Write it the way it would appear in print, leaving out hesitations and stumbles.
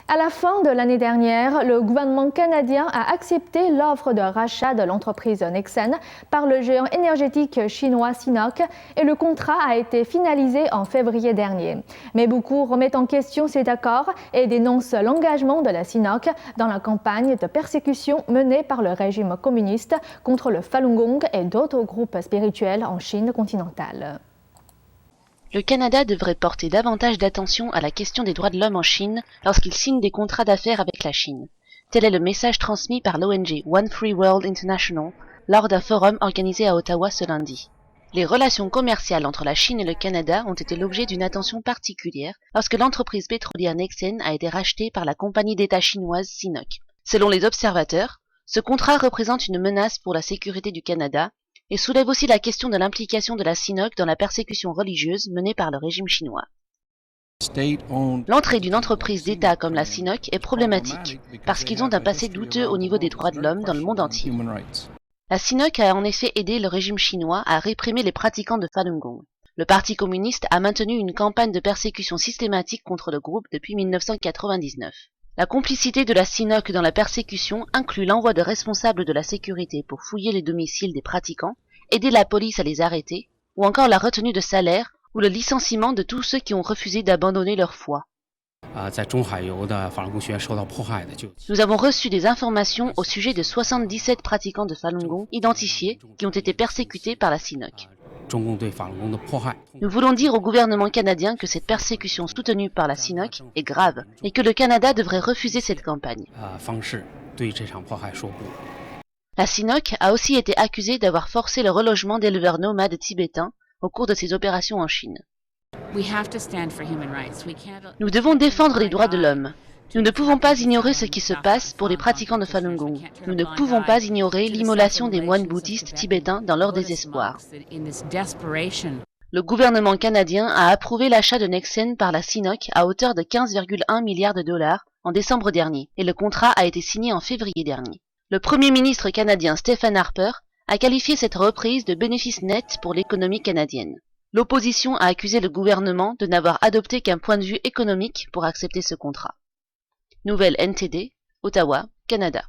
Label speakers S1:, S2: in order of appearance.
S1: À la fin de l'année dernière, le gouvernement canadien a accepté l'offre de rachat de l'entreprise Nexen par le géant énergétique chinois Sinopec et le contrat a été finalisé en février dernier. Mais beaucoup remettent en question cet accord et dénoncent l'engagement de la Sinopec dans la campagne de persécution menée par le régime communiste contre le Falun Gong et d'autres groupes spirituels en Chine continentale.
S2: Le Canada devrait porter davantage d'attention à la question des droits de l'homme en Chine lorsqu'il signe des contrats d'affaires avec la Chine. Tel est le message transmis par l'ONG One Free World International lors d'un forum organisé à Ottawa ce lundi. Les relations commerciales entre la Chine et le Canada ont été l'objet d'une attention particulière lorsque l'entreprise pétrolière Nexen a été rachetée par la compagnie d'État chinoise Sinopec. Selon les observateurs, ce contrat représente une menace pour la sécurité du Canada et soulève aussi la question de l'implication de la Sinopec dans la persécution religieuse menée par le régime chinois. L'entrée d'une entreprise d'État comme la Sinopec est problématique parce qu'ils ont un passé douteux au niveau des droits de l'homme dans le monde entier. La Sinopec a en effet aidé le régime chinois à réprimer les pratiquants de Falun Gong. Le Parti communiste a maintenu une campagne de persécution systématique contre le groupe depuis 1999. La complicité de la Sinopec dans la persécution inclut l'envoi de responsables de la sécurité pour fouiller les domiciles des pratiquants, aider la police à les arrêter, ou encore la retenue de salaire ou le licenciement de tous ceux qui ont refusé d'abandonner leur foi. Nous avons reçu des informations au sujet de 77 pratiquants de Falun Gong identifiés qui ont été persécutés par la Sinopec. Nous voulons dire au gouvernement canadien que cette persécution soutenue par la Sinopec est grave et que le Canada devrait refuser cette campagne. La Sinopec a aussi été accusée d'avoir forcé le relogement d'éleveurs nomades tibétains au cours de ses opérations en Chine. Nous devons défendre les droits de l'homme. Nous ne pouvons pas ignorer ce qui se passe pour les pratiquants de Falun Gong. Nous ne pouvons pas ignorer l'immolation des moines bouddhistes tibétains dans leur désespoir. Le gouvernement canadien a approuvé l'achat de Nexen par la Sinopec à hauteur de 15,1 milliards de dollars en décembre dernier et le contrat a été signé en février dernier. Le premier ministre canadien Stephen Harper a qualifié cette reprise de bénéfice net pour l'économie canadienne. L'opposition a accusé le gouvernement de n'avoir adopté qu'un point de vue économique pour accepter ce contrat. Nouvelle NTD, Ottawa, Canada.